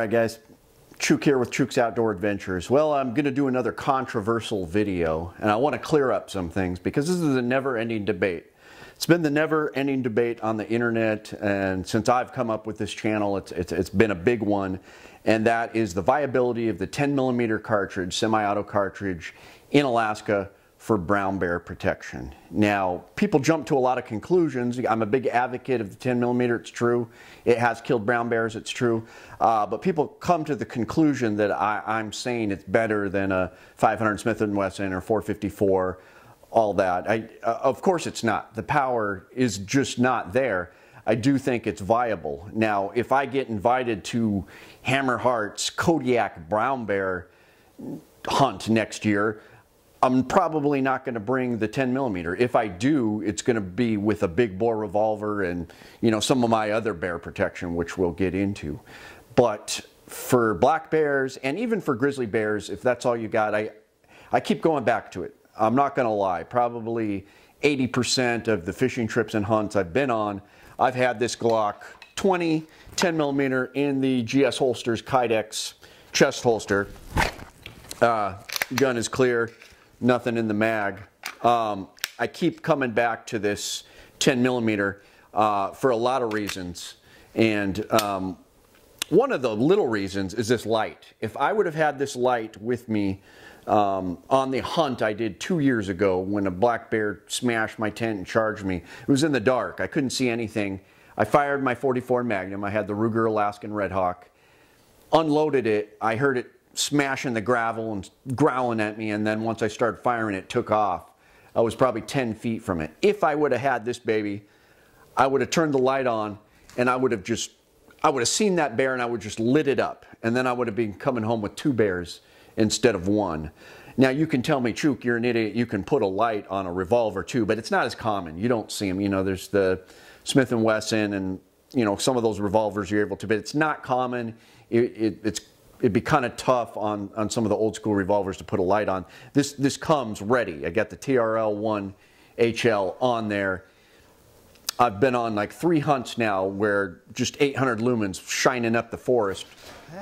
Alright guys, Chuke here with Chuke's Outdoor Adventures. Well, I'm going to do another controversial video, and I want to clear up some things because this is a never-ending debate. It's been the never-ending debate on the internet, and since I've come up with this channel, it's been a big one, and that is the viability of the 10mm cartridge, semi-auto cartridge in Alaska for brown bear protection. Now, people jump to a lot of conclusions. I'm a big advocate of the 10mm, it's true. It has killed brown bears, it's true. But people come to the conclusion that I'm saying it's better than a 500 Smith & Wesson or 454, all that. Of course it's not. The power is just not there. I do think it's viable. Now, if I get invited to Hammerheart's Kodiak brown bear hunt next year, I'm probably not going to bring the 10mm. If I do, it's going to be with a big bore revolver and, you know, some of my other bear protection, which we'll get into. But for black bears and even for grizzly bears, if that's all you got, I keep going back to it. I'm not going to lie. Probably 80% of the fishing trips and hunts I've been on, I've had this Glock 20 10mm in the GS Holsters Kydex chest holster. Gun is clear. Nothing in the mag. I keep coming back to this 10mm for a lot of reasons, and one of the little reasons is this light. If I would have had this light with me on the hunt I did 2 years ago when a black bear smashed my tent and charged me, it was in the dark. I couldn't see anything. I fired my .44 Magnum. I had the Ruger Alaskan Red Hawk. Unloaded it. I heard it smashing the gravel and growling at me, and then once I started firing, it took off. I was probably 10 feet from it. If I would have had this baby, I would have turned the light on and I would have seen that bear and I would just lit it up, and then I would have been coming home with 2 bears instead of 1. Now you can tell me, Chuke, you're an idiot, you can put a light on a revolver too, but it's not as common. You don't see them. You know, there's the Smith & Wesson and, you know, some of those revolvers you're able to, but it's not common. It'd be kind of tough on some of the old school revolvers to put a light on. This comes ready. I got the TRL-1 HL on there. I've been on like 3 hunts now where just 800 lumens shining up the forest,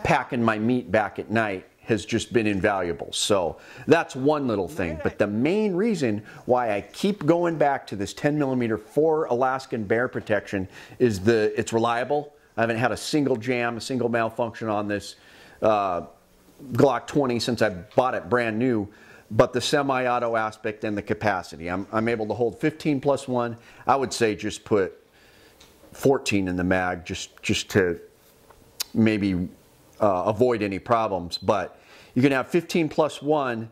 packing my meat back at night has just been invaluable. So that's one little thing. But the main reason why I keep going back to this 10mm for Alaskan bear protection is it's reliable. I haven't had a single jam, a single malfunction on this Glock 20 since I bought it brand new, but the semi-auto aspect and the capacity. I'm able to hold 15+1. I would say just put 14 in the mag just to maybe avoid any problems, but you can have 15+1,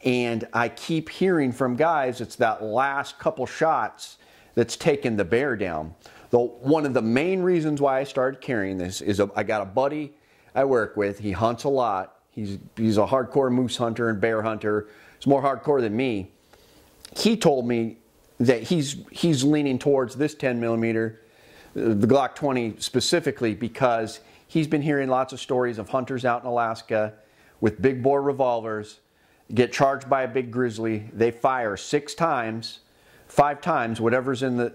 and I keep hearing from guys it's that last couple shots that's taken the bear down. Though one of the main reasons why I started carrying this is I got a buddy I work with. He hunts a lot. He's a hardcore moose hunter and bear hunter. He's more hardcore than me. He told me that he's leaning towards this 10mm, the Glock 20 specifically, because he's been hearing lots of stories of hunters out in Alaska with big bore revolvers, get charged by a big grizzly. They fire 6 times, 5 times, whatever's in the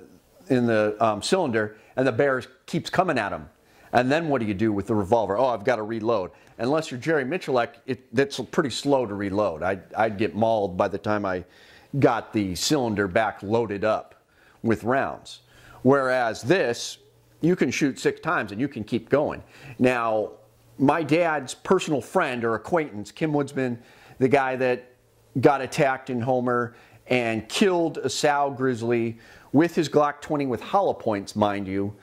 cylinder, and the bear keeps coming at them. And then what do you do with the revolver? Oh, I've got to reload. Unless you're Jerry Michalek, that's pretty slow to reload. I'd get mauled by the time I got the cylinder back loaded up with rounds. Whereas this, you can shoot 6 times and you can keep going. Now, my dad's personal friend or acquaintance, Kim Woodsman, the guy that got attacked in Homer and killed a sow grizzly with his Glock 20 with hollow points, mind you.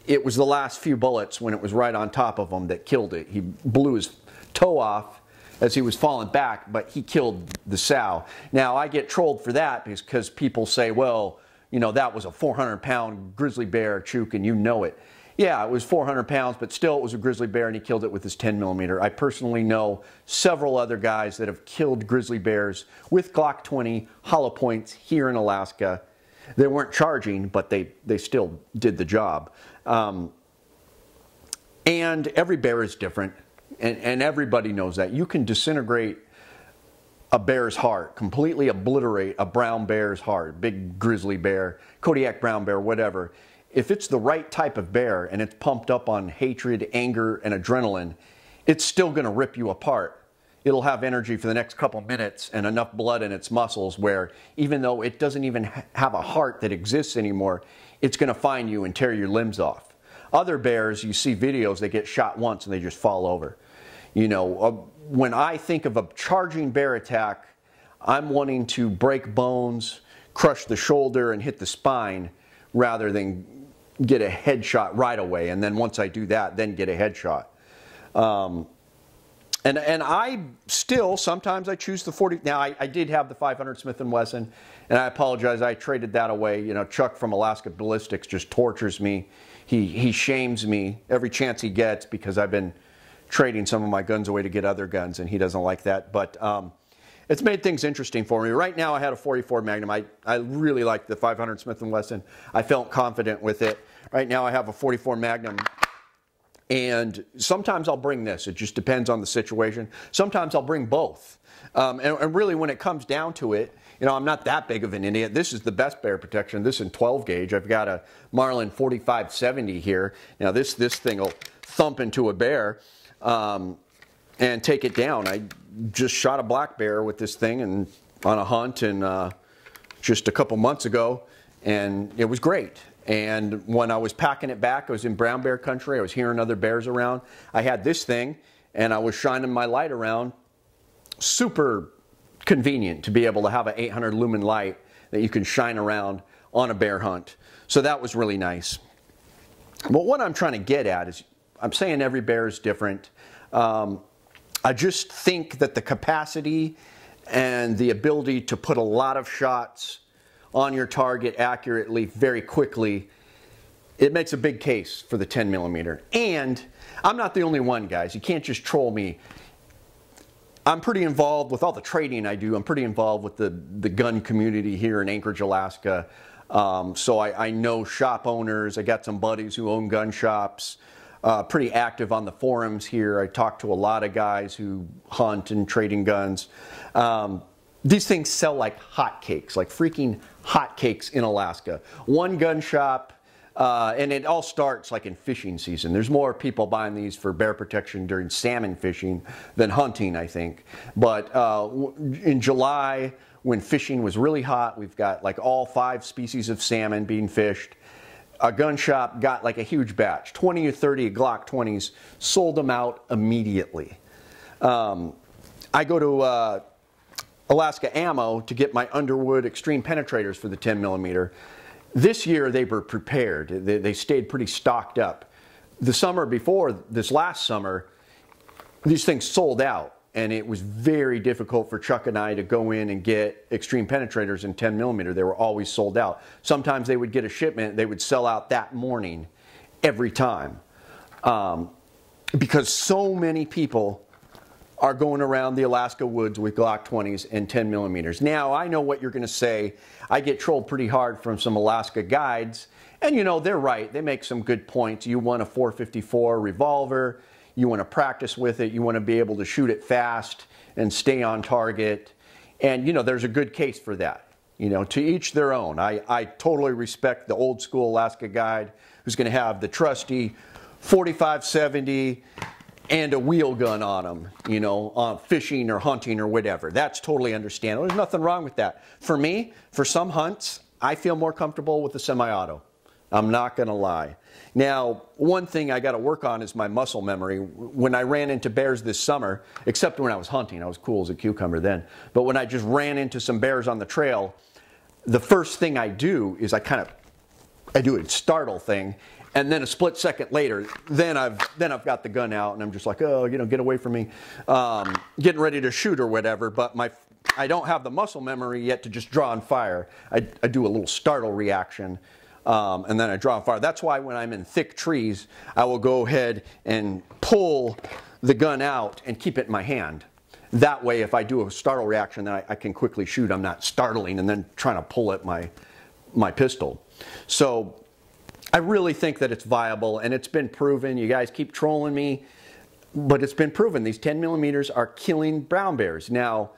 It was the last few bullets when it was right on top of him that killed it. He blew his toe off as he was falling back, but he killed the sow. Now, I get trolled for that because people say, well, you know, that was a 400-pound grizzly bear, Chuke, and you know it. Yeah, it was 400 pounds, but still it was a grizzly bear, and he killed it with his 10mm. I personally know several other guys that have killed grizzly bears with Glock 20 hollow points here in Alaska. They weren't charging, but they still did the job. And every bear is different, and everybody knows that. You can disintegrate a bear's heart, completely obliterate a brown bear's heart, big grizzly bear, Kodiak brown bear, whatever. If it's the right type of bear and it's pumped up on hatred, anger, and adrenaline, it's still going to rip you apart. It'll have energy for the next couple minutes and enough blood in its muscles where even though it doesn't even have a heart that exists anymore, it's going to find you and tear your limbs off. Other bears, you see videos, they get shot once and they just fall over. You know, when I think of a charging bear attack, I'm wanting to break bones, crush the shoulder, and hit the spine rather than get a headshot right away. And then once I do that, then get a headshot. And I still, sometimes I choose the 40. Now, I did have the 500 Smith & Wesson, and I apologize, I traded that away. You know, Chuck from Alaska Ballistics just tortures me. He shames me every chance he gets because I've been trading some of my guns away to get other guns, and he doesn't like that. But it's made things interesting for me. Right now, I had a 44 Magnum. I really like the 500 Smith & Wesson. I felt confident with it. Right now, I have a 44 Magnum. And sometimes I'll bring this. It just depends on the situation. Sometimes I'll bring both. And really, when it comes down to it, you know, I'm not that big of an idiot. This is the best bear protection. This is in 12 gauge. I've got a Marlin 4570 here. Now, this thing will thump into a bear and take it down. I just shot a black bear with this thing and on a hunt and just a couple months ago, and it was great. And when I was packing it back, I was in brown bear country, I was hearing other bears around. I had this thing, and I was shining my light around. Super convenient to be able to have an 800 lumen light that you can shine around on a bear hunt. So that was really nice. But what I'm trying to get at is, I'm saying every bear is different. I just think that the capacity and the ability to put a lot of shots on your target accurately, very quickly, it makes a big case for the 10 millimeter. And I'm not the only one, guys. You can't just troll me. I'm pretty involved with all the trading I do. I'm pretty involved with the gun community here in Anchorage, Alaska. So I know shop owners. I got some buddies who own gun shops. Pretty active on the forums here. I talk to a lot of guys who hunt and trading guns. These things sell like hotcakes, like freaking hotcakes in Alaska. One gun shop, and it all starts like in fishing season. There's more people buying these for bear protection during salmon fishing than hunting, I think. But in July, when fishing was really hot, we've got like all 5 species of salmon being fished. A gun shop got like a huge batch, 20 or 30 Glock 20s, sold them out immediately. I go to Alaska Ammo to get my Underwood Extreme Penetrators for the 10 millimeter. This year they were prepared. They stayed pretty stocked up. The summer before, this last summer, these things sold out, and it was very difficult for Chuck and I to go in and get Extreme Penetrators in 10 millimeter. They were always sold out. Sometimes they would get a shipment, they would sell out that morning every time. Because so many people are going around the Alaska woods with Glock 20s and 10 millimeters. Now, I know what you're going to say. I get trolled pretty hard from some Alaska guides, and you know, they're right. They make some good points. You want a 454 revolver. You want to practice with it. You want to be able to shoot it fast and stay on target. And, you know, there's a good case for that. You know, to each their own. I totally respect the old school Alaska guide who's going to have the trusty 4570 and a wheel gun on them, you know, fishing or hunting or whatever. That's totally understandable. There's nothing wrong with that. For me, for some hunts, I feel more comfortable with the semi-auto. I'm not going to lie. Now, one thing I got to work on is my muscle memory. When I ran into bears this summer, except when I was hunting, I was cool as a cucumber then. But when I just ran into some bears on the trail, the first thing I do is I do a startle thing. And then a split second later, then I've got the gun out, and I'm just like, oh, you know, get away from me, getting ready to shoot or whatever. But I don't have the muscle memory yet to just draw and fire. I do a little startle reaction, and then I draw and fire. That's why when I'm in thick trees, I will go ahead and pull the gun out and keep it in my hand. That way, if I do a startle reaction, then I can quickly shoot. I'm not startling and then trying to pull at my pistol. So I really think that it's viable, and it's been proven. You guys keep trolling me, but it's been proven. These 10 millimeters are killing brown bears. Now,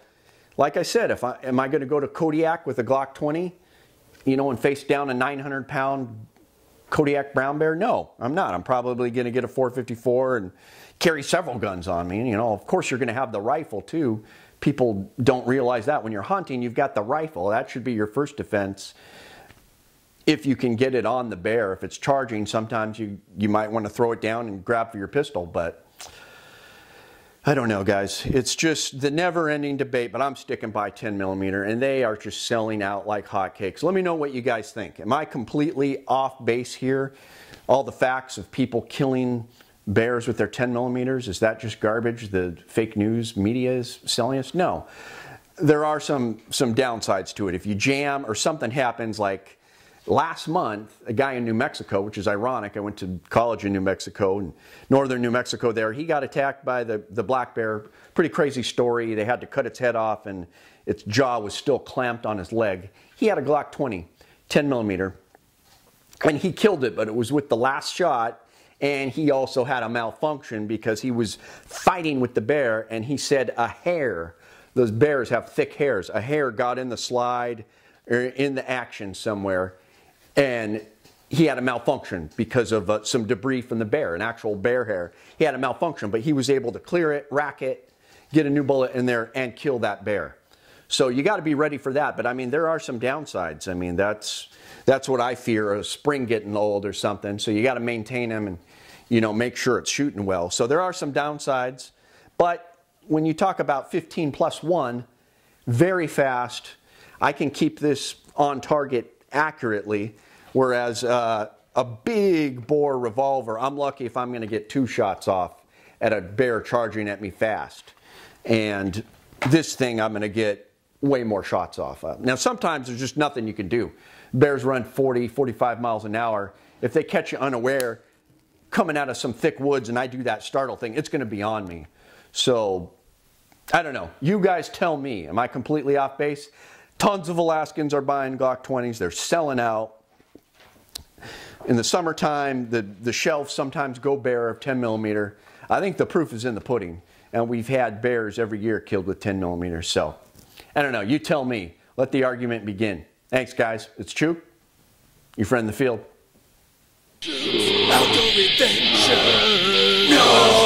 like I said, am I going to go to Kodiak with a Glock 20, you know, and face down a 900-pound Kodiak brown bear? No, I'm not. I'm probably going to get a 454 and carry several guns on me. You know, of course you're going to have the rifle too. People don't realize that when you're hunting, you've got the rifle. That should be your first defense. If you can get it on the bear, if it's charging, sometimes you might want to throw it down and grab for your pistol, but I don't know, guys. It's just the never-ending debate, but I'm sticking by 10 millimeter, and they are just selling out like hotcakes. Let me know what you guys think. Am I completely off base here? All the facts of people killing bears with their 10 millimeters, is that just garbage the fake news media is selling us? No. There are some downsides to it. If you jam or something happens, like last month, a guy in New Mexico, which is ironic, I went to college in New Mexico, in northern New Mexico there, he got attacked by the black bear. Pretty crazy story. They had to cut its head off and its jaw was still clamped on his leg. He had a Glock 20, 10 millimeter, and he killed it, but it was with the last shot, and he also had a malfunction because he was fighting with the bear, and he said a hair, those bears have thick hairs, a hair got in the slide or in the action somewhere, and he had a malfunction because of some debris from the bear, an actual bear hair. He had a malfunction, but he was able to clear it, rack it, get a new bullet in there, and kill that bear. So you got to be ready for that. But I mean, there are some downsides. I mean, that's what I fear, a spring getting old or something. So you got to maintain them and, you know, make sure it's shooting well. So there are some downsides. But when you talk about 15+1, very fast, I can keep this on target accurately, whereas a big bore revolver, I'm lucky if I'm going to get 2 shots off at a bear charging at me fast. And this thing, I'm going to get way more shots off of. Now, sometimes there's just nothing you can do. Bears run 40, 45 miles an hour. If they catch you unaware, coming out of some thick woods, and I do that startle thing, it's going to be on me. So, I don't know. You guys tell me. Am I completely off base? Tons of Alaskans are buying Glock 20s. They're selling out. In the summertime, the shelves sometimes go bare of 10 millimeter. I think the proof is in the pudding. And we've had bears every year killed with 10 millimeters. So, I don't know. You tell me. Let the argument begin. Thanks, guys. It's Chuke, your friend in the field. Outdoor adventure. No.